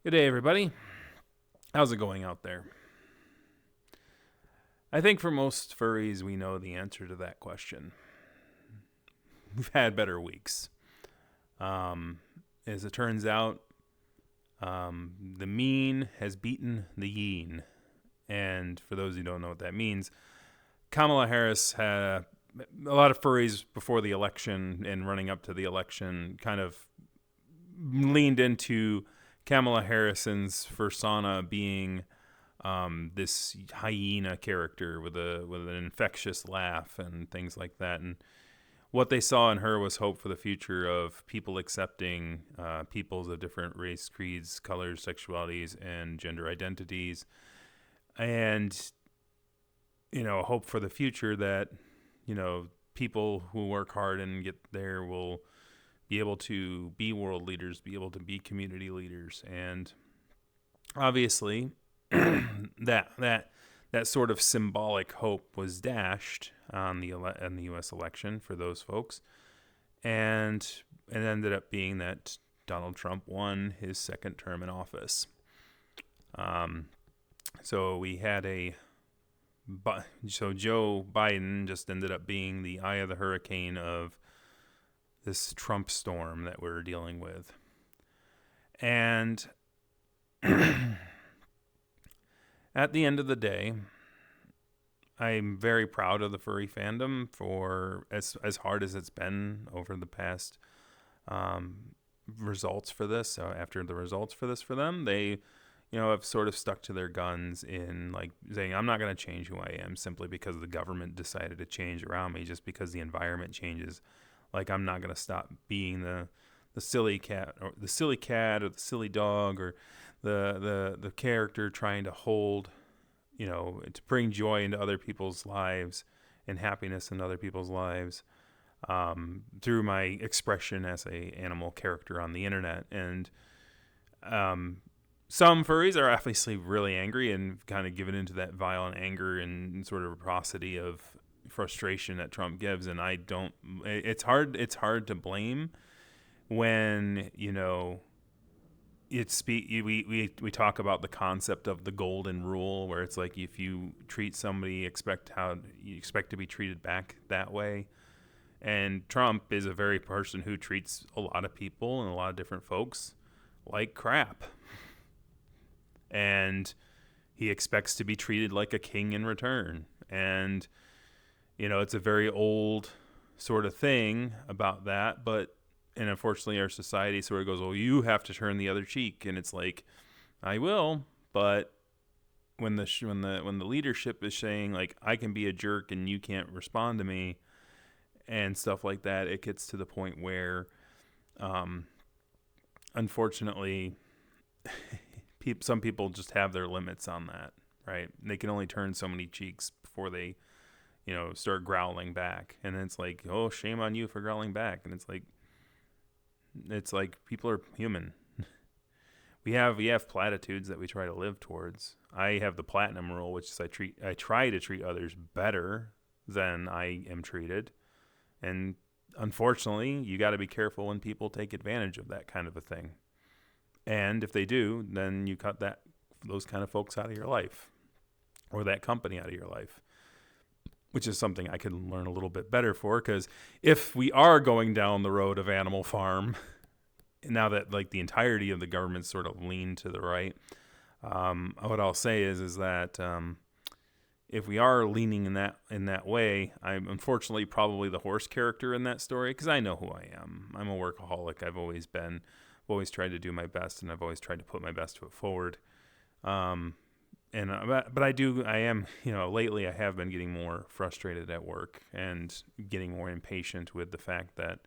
Good day, everybody. How's it going out there? I think for most furries, we know the answer to that question. We've had better weeks. As it turns out, the mean has beaten the Yeen. And for those who don't know what that means, Kamala Harris had a lot of furries before the election and running up to the election kind of leaned into Kamala Harrison's persona being this hyena character with an infectious laugh and things like that. And what they saw in her was hope for the future of people accepting peoples of different race, creeds, colors, sexualities, and gender identities, and hope for the future that people who work hard and get there will be able to be world leaders, be able to be community leaders. And obviously that sort of symbolic hope was dashed on the U.S. election for those folks, and it ended up being that Donald Trump won his second term in office. So we had so Joe Biden just ended up being the eye of the hurricane of this Trump storm that we're dealing with. And at the end of the day, I'm very proud of the furry fandom for as hard as it's been over the past results for this. After the results for this for them, they have sort of stuck to their guns in like saying, I'm not going to change who I am simply because the government decided to change around me, just because the environment changes. Like, I'm not going to stop being the silly cat or the silly dog or the character trying to hold, to bring joy into other people's lives and happiness in other people's lives through my expression as a animal character on the internet. And some furries are obviously really angry and kind of given into that violent anger and sort of reciprocity of frustration that Trump gives. And it's hard to blame when, we talk about the concept of the golden rule, where it's like if you treat somebody, you expect to be treated back that way. And Trump is a very person who treats a lot of people and a lot of different folks like crap. And he expects to be treated like a king in return. And, it's a very old sort of thing about that. And unfortunately, our society sort of goes, well, you have to turn the other cheek. And it's like, I will. But when the leadership is saying, like, I can be a jerk and you can't respond to me and stuff like that, it gets to the point where, unfortunately, some people just have their limits on that, right? They can only turn so many cheeks before they, start growling back. And it's like, oh, shame on you for growling back. And it's like people are human. We have platitudes that we try to live towards. I have the platinum rule, which is I try to treat others better than I am treated. And unfortunately, you got to be careful when people take advantage of that kind of a thing. And if they do, then you cut those kind of folks out of your life, or that company out of your life, which is something I can learn a little bit better for. Because if we are going down the road of Animal Farm, now that like the entirety of the government sort of leaned to the right, what I'll say is that if we are leaning in that way, I'm unfortunately probably the horse character in that story, because I know who I am. I'm a workaholic. I've always been. I've always tried to do my best, and I've always tried to put my best foot forward. But I am, lately I have been getting more frustrated at work and getting more impatient with the fact that,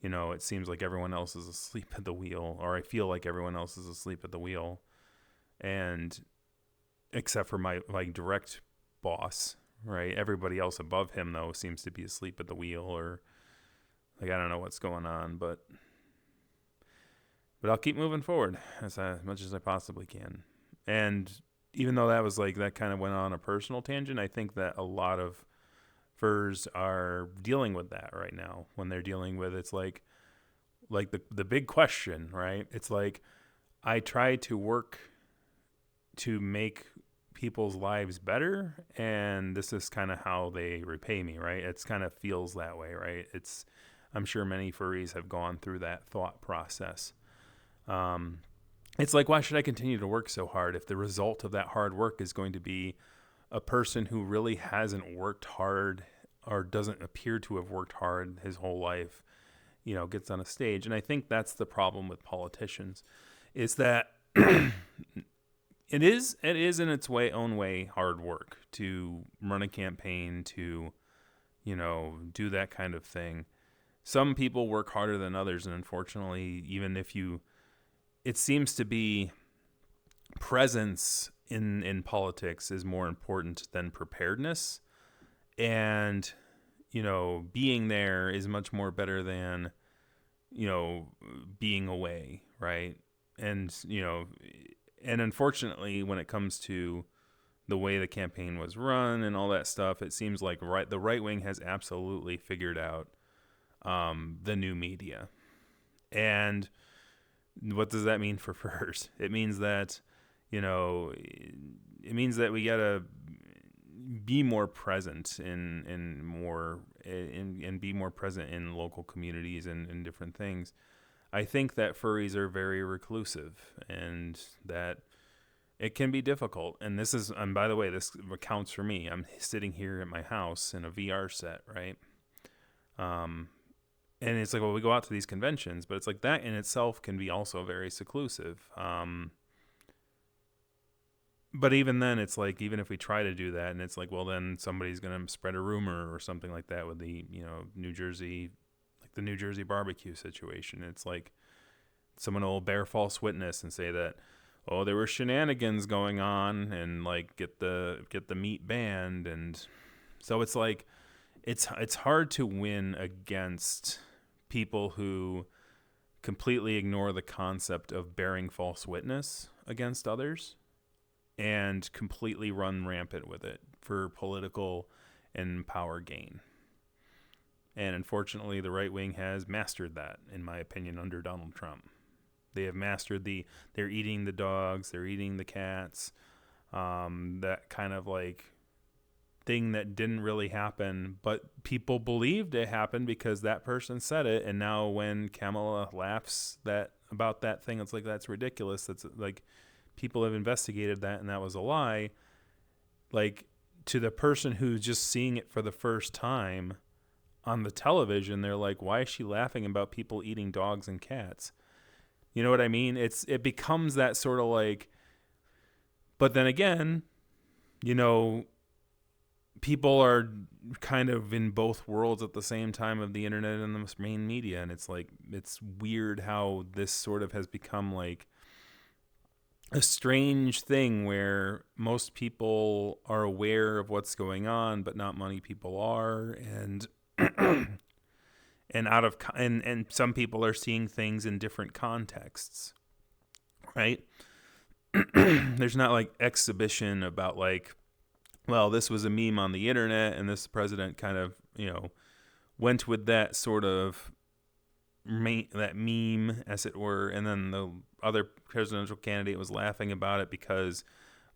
it seems like everyone else is asleep at the wheel, or I feel like everyone else is asleep at the wheel. And except for my direct boss, right? Everybody else above him, though, seems to be asleep at the wheel, or I don't know what's going on, but I'll keep moving forward as much as I possibly can. And even though that kind of went on a personal tangent, I think that a lot of furs are dealing with that right now. When they're dealing with, it's like the big question, right? It's like, I try to work to make people's lives better, and this is kind of how they repay me, right? It's kind of feels that way, right? I'm sure many furries have gone through that thought process. It's like, why should I continue to work so hard if the result of that hard work is going to be a person who really hasn't worked hard or doesn't appear to have worked hard his whole life, gets on a stage? And I think that's the problem with politicians, is that it is in its own way hard work to run a campaign, to do that kind of thing. Some people work harder than others, and unfortunately, even if it seems to be presence in politics is more important than preparedness, and being there is much more better than being away, right? And and unfortunately, when it comes to the way the campaign was run and all that stuff, it seems like the right wing has absolutely figured out the new media. And what does that mean for furs? It means that, we gotta be more present and be more present in local communities and different things. I think that furries are very reclusive, and that it can be difficult. And by the way, this accounts for me. I'm sitting here at my house in a VR set, right? And it's like, well, we go out to these conventions, but it's like that in itself can be also very seclusive. But even then, it's like, even if we try to do that, and it's like, well, then somebody's going to spread a rumor or something like that with the, New Jersey barbecue situation. It's like someone will bear false witness and say that, oh, there were shenanigans going on, and like get the meat banned. And so it's like, it's hard to win against people who completely ignore the concept of bearing false witness against others and completely run rampant with it for political and power gain. And unfortunately, the right wing has mastered that, in my opinion, under Donald Trump. They have mastered they're eating the dogs, they're eating the cats, that kind of like thing that didn't really happen, but people believed it happened because that person said it. And now when Kamala laughs about that thing, it's like, that's ridiculous. That's like, people have investigated that, and that was a lie. Like, to the person who's just seeing it for the first time on the television, they're like, why is she laughing about people eating dogs and cats? You know what I mean? It becomes that sort of like, but then again, people are kind of in both worlds at the same time of the internet and the main media. And it's like, it's weird how this sort of has become like a strange thing where most people are aware of what's going on, but not many people are. And and some people are seeing things in different contexts, right? There's not like exhibition about like, well, this was a meme on the internet, and this president kind of, went with that sort of that meme, as it were, and then the other presidential candidate was laughing about it because,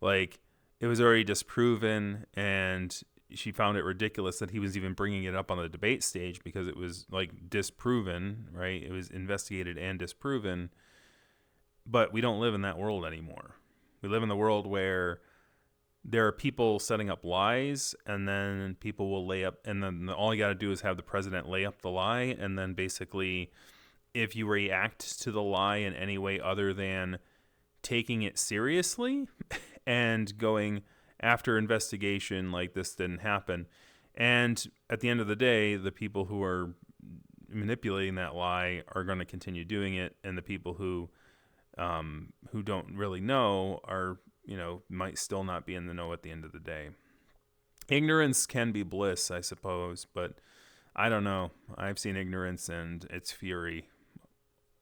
like, it was already disproven, and she found it ridiculous that he was even bringing it up on the debate stage because it was like disproven, right? It was investigated and disproven. But we don't live in that world anymore. We live in the world where there are people setting up lies, and then people will lay up, and then all you got to do is have the president lay up the lie, and then basically, if you react to the lie in any way other than taking it seriously and going after investigation like this didn't happen, and at the end of the day, the people who are manipulating that lie are going to continue doing it, and the people who don't really know are, might still not be in the know at the end of the day. Ignorance can be bliss, I suppose, but I don't know. I've seen ignorance and its fury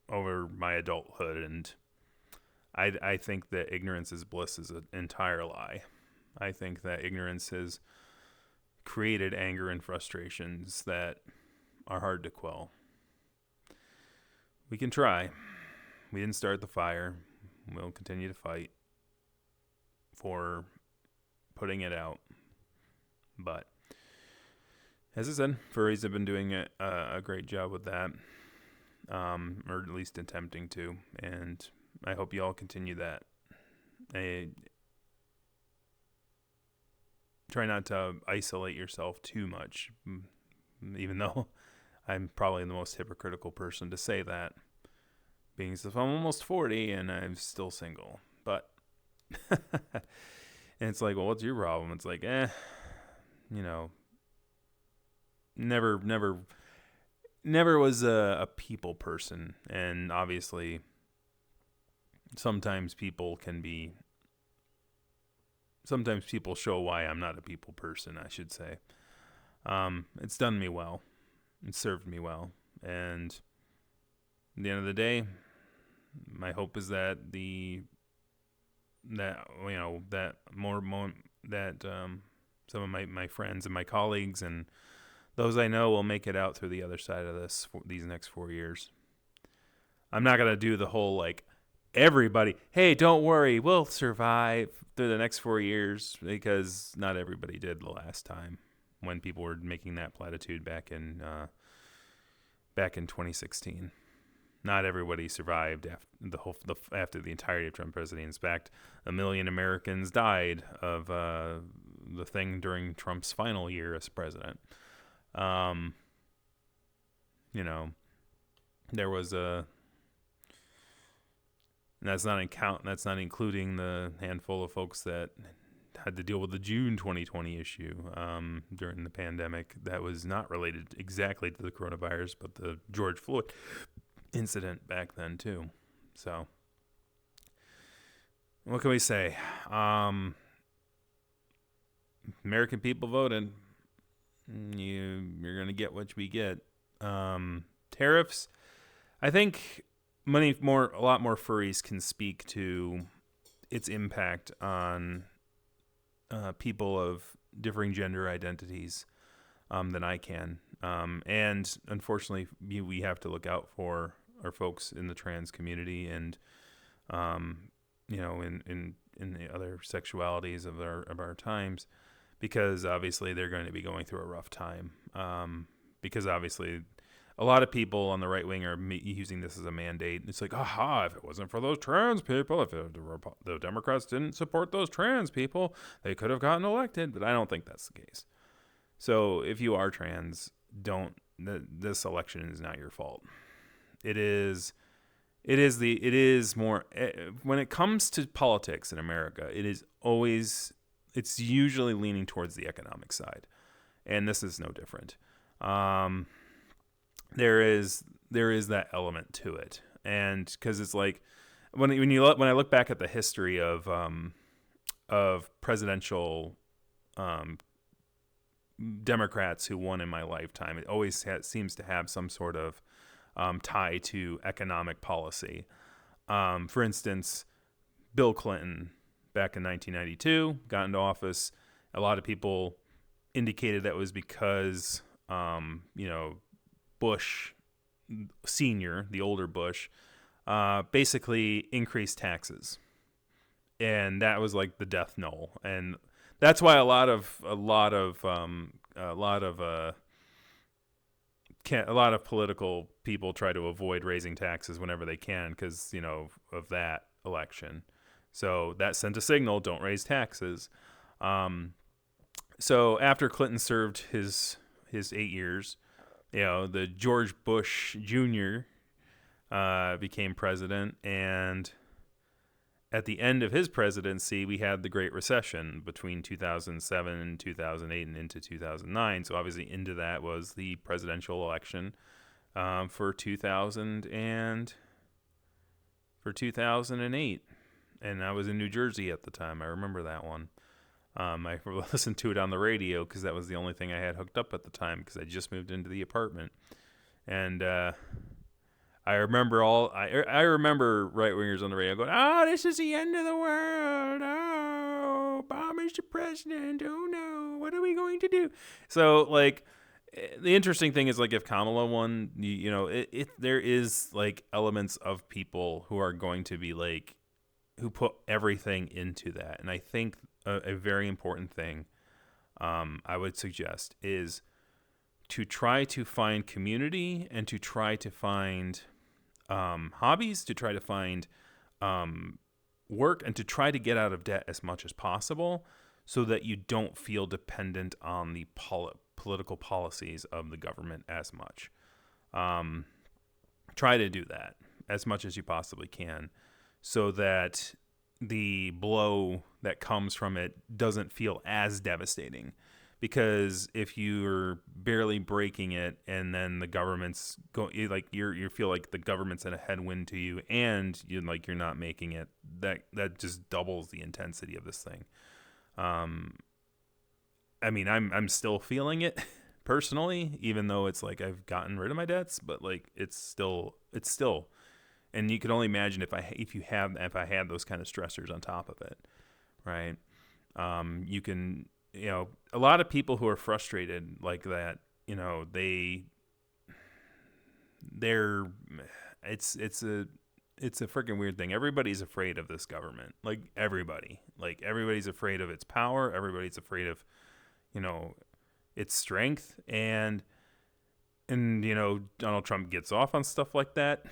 over my adulthood, and I think that ignorance is bliss is an entire lie. I think that ignorance has created anger and frustrations that are hard to quell. We can try. We didn't start the fire. we'll continue to fight for putting it out. But as I said, furries have been doing a great job with that, or at least attempting to, and I hope you all continue that. I try not to isolate yourself too much, even though I'm probably the most hypocritical person to say that, being as if I'm almost 40 and I'm still single. But and it's like, well, what's your problem? It's like, never was a people person, and obviously sometimes people show why I'm not a people person, I should say. It's done me well. It served me well. And at the end of the day, my hope is that some of my friends and my colleagues and those I know will make it out through the other side of these next 4 years. I'm not going to do the whole, like, everybody, hey, don't worry, we'll survive through the next 4 years, because not everybody did the last time when people were making that platitude back in 2016. Not everybody survived after the entirety of Trump presidency. In fact, 1 million Americans died of the thing during Trump's final year as president. There was that's not including the handful of folks that had to deal with the June 2020 issue during the pandemic that was not related exactly to the coronavirus, but the George Floyd incident back then too. So what can we say? American people voted. You're going to get what we get. Tariffs, I think a lot more furries can speak to its impact on people of differing gender identities than I can. And unfortunately, we have to look out for our folks in the trans community and, in the other sexualities of our times, because obviously they're going to be going through a rough time. Because obviously a lot of people on the right wing are using this as a mandate. It's like, aha, if it wasn't for those trans people, if the Democrats didn't support those trans people, they could have gotten elected. But I don't think that's the case. So if you are trans, this election is not your fault. It is more, when it comes to politics in America, it's usually leaning towards the economic side. And this is no different. There is that element to it. And because it's like, when I look back at the history of presidential Democrats who won in my lifetime, it always seems to have some sort of tie to economic policy. For instance, Bill Clinton back in 1992 got into office. A lot of people indicated that was because Bush Senior, the older Bush, basically increased taxes, and that was like the death knell. And that's why a lot of political people try to avoid raising taxes whenever they can, because of that election. So that sent a signal: don't raise taxes. So after Clinton served his 8 years, the George Bush Jr. Became president, and at the end of his presidency, we had the Great Recession between 2007 and 2008 and into 2009. So obviously into that was the presidential election for 2008. And I was in New Jersey at the time. I remember that one. I listened to it on the radio because that was the only thing I had hooked up at the time, because I just moved into the apartment. And I remember I remember right-wingers on the radio going, "Oh, this is the end of the world. Oh, Obama's the president. Oh, no. What are we going to do?" So, like, the interesting thing is, like, if Kamala won, there is, like, elements of people who are going to be, like, who put everything into that. And I think a very important thing I would suggest is to try to find community and to try to find hobbies, to try to find work, and to try to get out of debt as much as possible so that you don't feel dependent on the political policies of the government as much. Try to do that as much as you possibly can so that the blow that comes from it doesn't feel as devastating. Because if you're barely breaking it and then the government's you feel like the government's in a headwind to you and you're not making it, that just doubles the intensity of this thing. I mean, I'm still feeling it personally, even though it's like I've gotten rid of my debts, but like it's still, and you can only imagine if I had those kind of stressors on top of it, right? You can, a lot of people who are frustrated like that, it's a freaking weird thing. Everybody's afraid of this government. Everybody's afraid of its power. Everybody's afraid of, its strength. And Donald Trump gets off on stuff like that.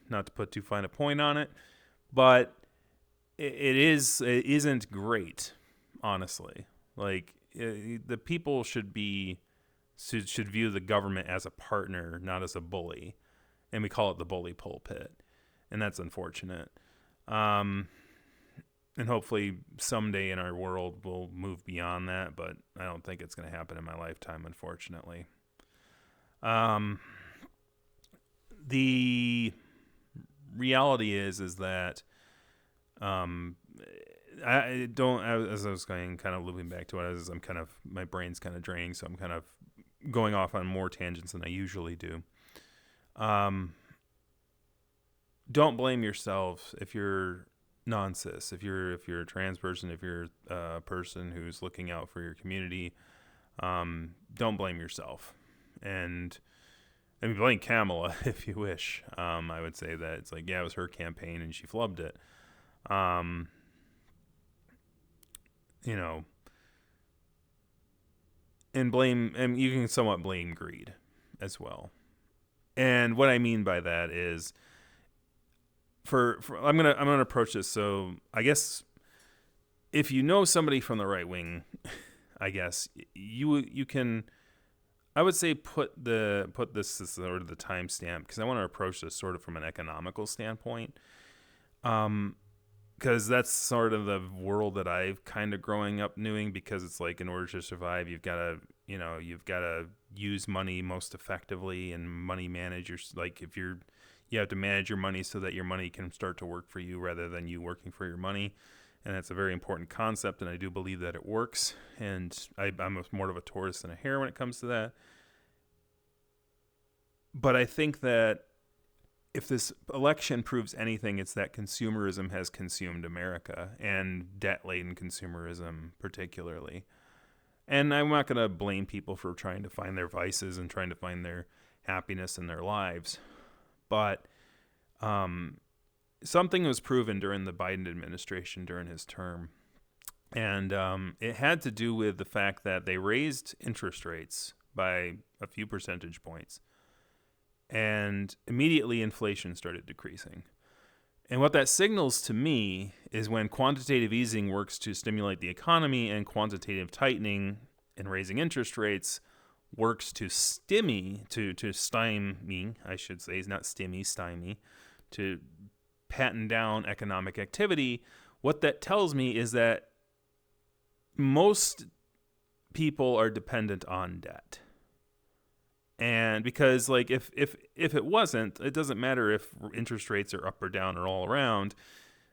Not to put too fine a point on it, but it isn't great, honestly. The people should view the government as a partner, not as a bully. And we call it the bully pulpit. And that's unfortunate. And hopefully someday in our world we'll move beyond that, but I don't think it's going to happen in my lifetime, unfortunately. The reality is that as I was going kind of looping back to it, my brain's kind of draining, so I'm kind of going off on more tangents than I usually do. Don't blame yourself if you're non-cis, if you're a trans person, if you're a person who's looking out for your community. Don't blame yourself, and blame Kamala if you wish. I would say that it's it was her campaign and she flubbed it. And you can somewhat blame greed as well. And what I mean by that is, I'm gonna approach this. So I guess if you know somebody from the right wing, I guess you can. I would say put this as sort of the timestamp, because I want to approach this sort of from an economical standpoint. Because that's sort of the world that I've kind of growing up knowing, because it's in order to survive, you've got to use money most effectively and money manage you have to manage your money so that your money can start to work for you rather than you working for your money. And that's a very important concept, and I do believe that it works. And I'm more of a tortoise than a hare when it comes to that. But I think that if this election proves anything, it's that consumerism has consumed America, and debt-laden consumerism particularly. And I'm not going to blame people for trying to find their vices and trying to find their happiness in their lives. But something was proven during the Biden administration during his term. And it had to do with the fact that they raised interest rates by a few percentage points. And immediately inflation started decreasing. And what that signals to me is when quantitative easing works to stimulate the economy and quantitative tightening and raising interest rates works to stymie, I should say, not stymie, to patent down economic activity, what that tells me is that most people are dependent on debt. And because if it wasn't, it doesn't matter if interest rates are up or down or all around,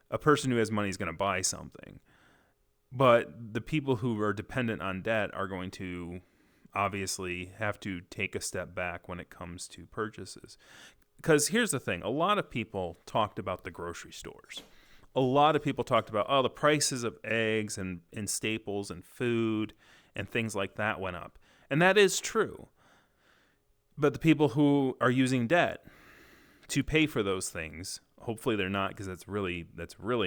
a person who has money is going to buy something. But the people who are dependent on debt are going to obviously have to take a step back when it comes to purchases. Because here's the thing, a lot of people talked about the grocery stores. A lot of people talked about, the prices of eggs and staples and food and things like that went up. And that is true. But the people who are using debt to pay for those things hopefully they're not, because that's really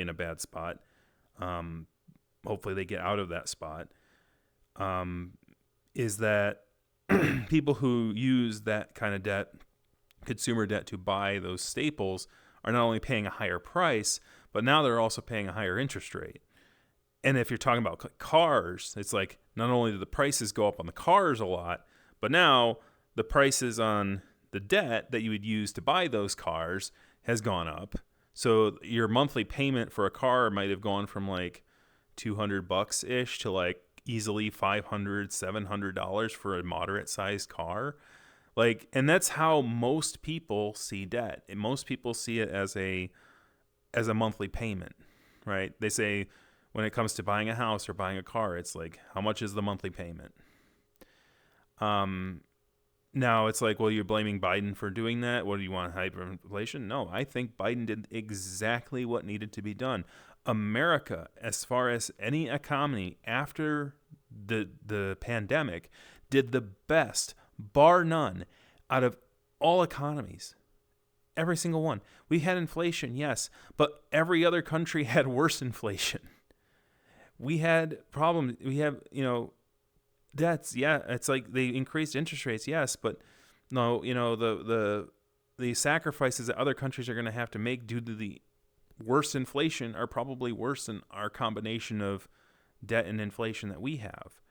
in a bad spot. Hopefully they get out of that spot. Is that people who use that kind of debt, consumer debt, to buy those staples are not only paying a higher price, but now they're also paying a higher interest rate. And if you're talking about cars, it's like not only do the prices go up on the cars a lot, but now the prices on the debt that you would use to buy those cars has gone up. So your monthly payment for a car might have gone from like $200 ish to like easily $500, $700 for a moderate sized car. Like, and that's how most people see debt. And most people see it as a monthly payment, right? They say when it comes to buying a house or buying a car, it's like, how much is the monthly payment? Now it's like, well, you're blaming Biden for doing that. What do you want, hyperinflation? No, I think Biden did exactly what needed to be done. America, as far as any economy after the pandemic, did the best, bar none, out of all economies. Every single one. We had inflation, yes, but every other country had worse inflation. We had problems. We have, debts. Yeah, it's like they increased interest rates, yes, but no, the sacrifices that other countries are going to have to make due to the worse inflation are probably worse than our combination of debt and inflation that we have.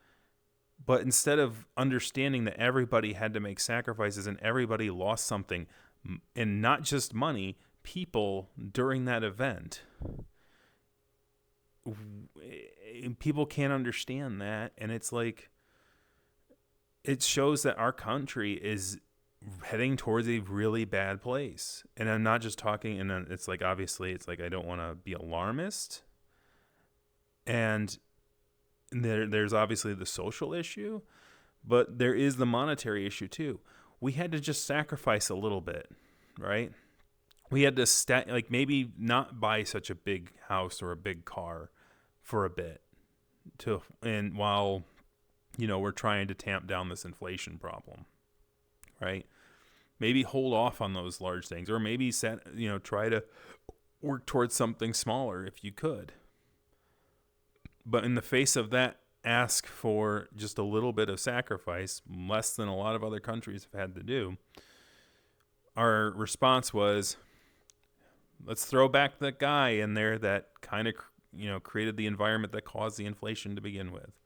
But instead of understanding that everybody had to make sacrifices and everybody lost something, and not just money, people during that event, people can't understand that. And it's like, it shows that our country is heading towards a really bad place. And I'm not just talking, and it's like, obviously, it's like, I don't want to be alarmist. And there's obviously the social issue, but there is the monetary issue too. We had to just sacrifice a little bit, right? We had to maybe not buy such a big house or a big car for a bit, while we're trying to tamp down this inflation problem, right? Maybe hold off on those large things, or maybe try to work towards something smaller if you could. But in the face of that, ask for just a little bit of sacrifice, less than a lot of other countries have had to do. Our response was, let's throw back that guy in there that kind of, created the environment that caused the inflation to begin with,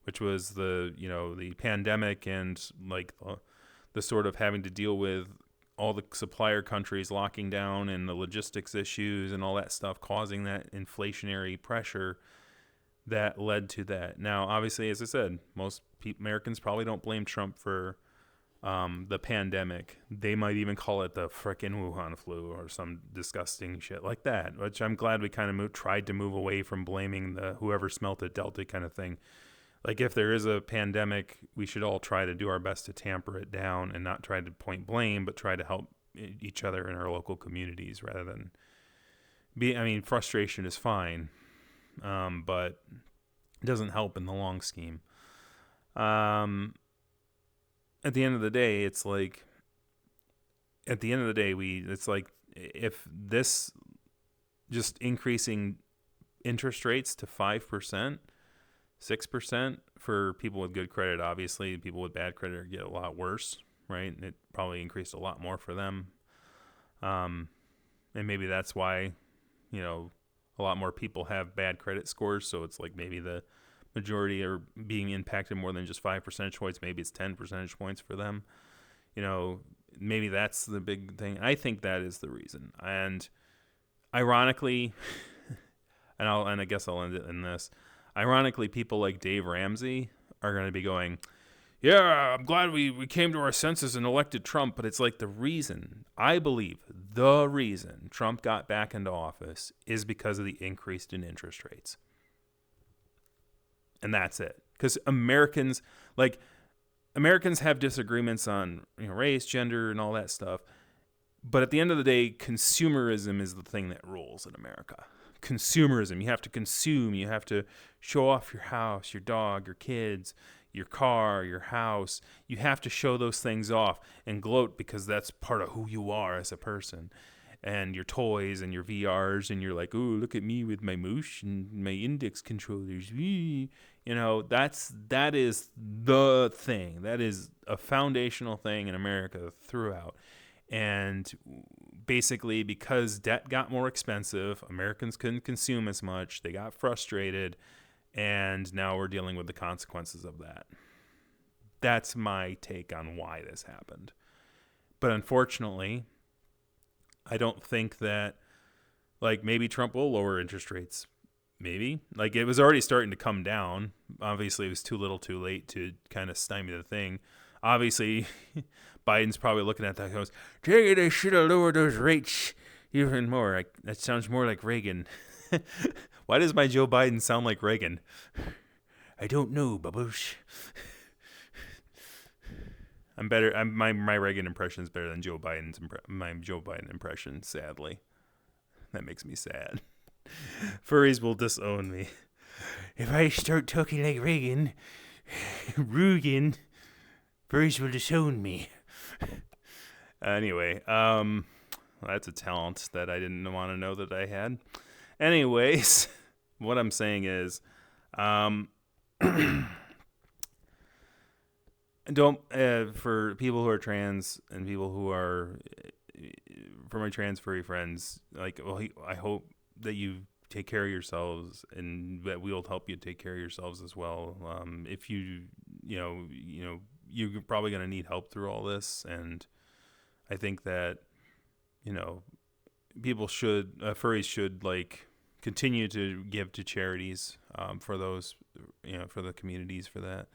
which was the pandemic and like the sort of having to deal with all the supplier countries locking down and the logistics issues and all that stuff, causing that inflationary pressure that led to that. Now, obviously, as I said, most Americans probably don't blame Trump for the pandemic. They might even call it the frickin' Wuhan flu or some disgusting shit like that, which I'm glad we kind of tried to move away from blaming the whoever smelt it dealt it kind of thing. Like, if there is a pandemic, we should all try to do our best to tamper it down and not try to point blame, but try to help each other in our local communities rather than frustration is fine. But it doesn't help in the long scheme. At the end of the day, it's like, if this just increasing interest rates to 5%, 6% for people with good credit, obviously people with bad credit get a lot worse, right? It probably increased a lot more for them. And maybe that's why, a lot more people have bad credit scores. So it's like maybe the majority are being impacted more than just 5 percentage points. Maybe it's 10 percentage points for them. Maybe that's the big thing. I think that is the reason. And ironically, and I guess I'll end it in this. Ironically, people like Dave Ramsey are going to be going, yeah, I'm glad we came to our senses and elected Trump. But it's like I believe the reason Trump got back into office is because of the increase in interest rates. And that's it. Because Americans have disagreements on race, gender, and all that stuff. But at the end of the day, consumerism is the thing that rules in America. Consumerism. You have to consume. You have to show off your house, your dog, your kids, your car, your house. You have to show those things off and gloat because that's part of who you are as a person. and your toys and your VRs, and you're like, oh, look at me with my mouse and my index controllers. You know, that is the thing. That is a foundational thing in America throughout. And basically, because debt got more expensive, Americans couldn't consume as much. They got frustrated, and now we're dealing with the consequences of that. That's my take on why this happened. But unfortunately, I don't think that, like, maybe Trump will lower interest rates. Maybe. Like, it was already starting to come down. Obviously, it was too little too late to kind of stymie the thing. Obviously, Biden's probably looking at that and goes, dang it, I should have lowered those rates even more. That sounds more like Reagan. Why does my Joe Biden sound like Reagan? I don't know, Bubbles. I'm better. My Reagan impression is better than Joe Biden's my Joe Biden impression. Sadly, that makes me sad. Furries will disown me if I start talking like Reagan. Furries will disown me. Anyway, that's a talent that I didn't want to know that I had. Anyways, what I'm saying is, don't for people who are trans and people who are, for my trans furry friends, like, well, I hope that you take care of yourselves, and that we'll help you take care of yourselves as well. If you're probably going to need help through all this, and I think that, people should, furries should, like, continue to give to charities for those, for the communities for that.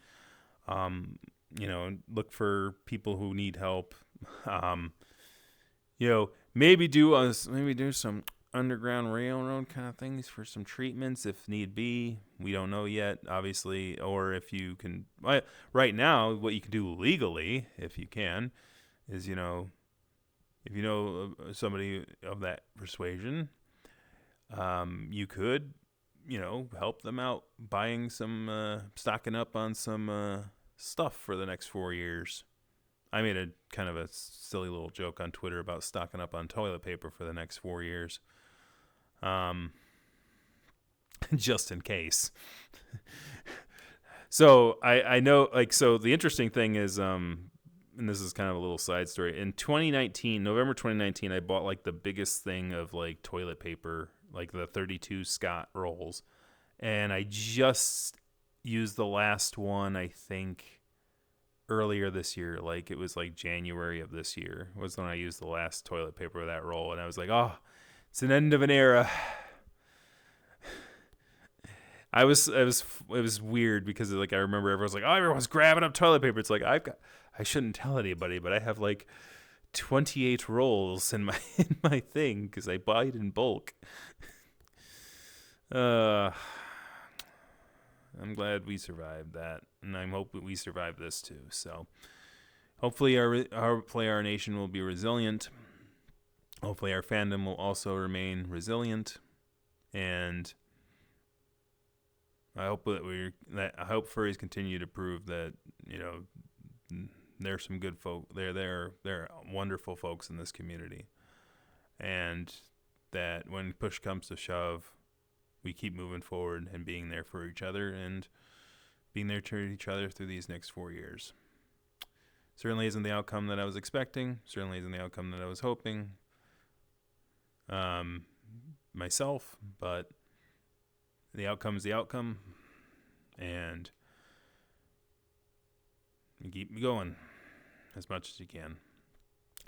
Look for people who need help. Maybe do some underground railroad kind of things for some treatments if need be. We don't know yet, obviously. Or if you can, right now, what you can do legally, if you can, is, if you know somebody of that persuasion, you could, help them out buying some, stocking up on some stuff for the next 4 years. I made a kind of a silly little joke on Twitter about stocking up on toilet paper for the next 4 years. Just in case. So I know, like, so the interesting thing is, and this is kind of a little side story. In November 2019, I bought, like, the biggest thing of, like, toilet paper, like the 32 Scott rolls. And I just used the last one, I think, earlier this year. Like, it was like January of this year was when I used the last toilet paper of that roll. And I was like, oh, it's an end of an era. It was weird because, like, I remember everyone's like, oh, everyone's grabbing up toilet paper. It's like, I shouldn't tell anybody, but I have like 28 rolls in my thing because I buy it in bulk. I'm glad we survived that, and I'm hoping we survive this too. So hopefully our nation will be resilient. Hopefully our fandom will also remain resilient, and I hope I hope furries continue to prove that, there's some good folk. They're wonderful folks in this community, and that when push comes to shove, we keep moving forward and being there for each other and being there to each other through these next 4 years. Certainly isn't the outcome that I was expecting. Certainly isn't the outcome that I was hoping myself, but the outcome is the outcome, and you keep going as much as you can.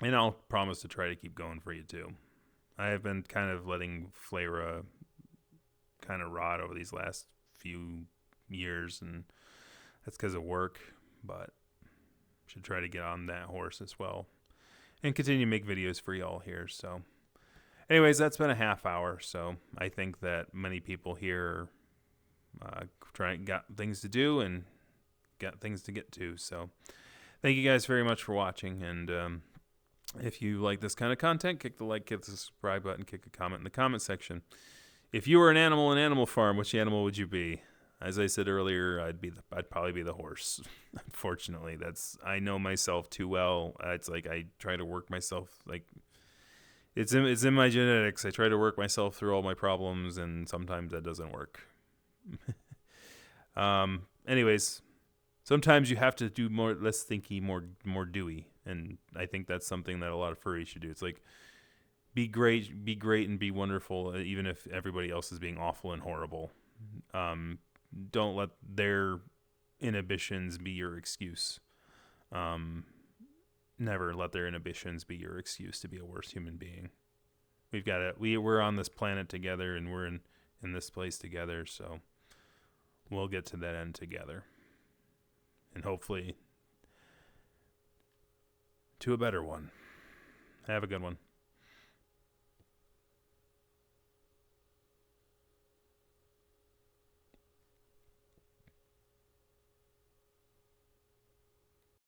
And I'll promise to try to keep going for you too. I have been kind of letting Flera kind of rot over these last few years, and that's because of work, but should try to get on that horse as well and continue to make videos for y'all here. So anyways, that's been a half hour, so I think that many people here got things to do and got things to get to. So thank you guys very much for watching, and if you like this kind of content, kick the like, hit the subscribe button, kick a comment in the comment section. If you were an animal in Animal Farm, which animal would you be? As I said earlier, I'd probably be the horse. Unfortunately, I know myself too well. It's like I try to work myself like It's in my genetics. I try to work myself through all my problems, and sometimes that doesn't work. Anyways, sometimes you have to do less thinky, more doey, and I think that's something that a lot of furries should do. It's like be great, and be wonderful, even if everybody else is being awful and horrible. Don't let their inhibitions be your excuse. Never let their inhibitions be your excuse to be a worse human being. We've got it. We're on this planet together, and we're in this place together, so we'll get to that end together. And hopefully to a better one. Have a good one.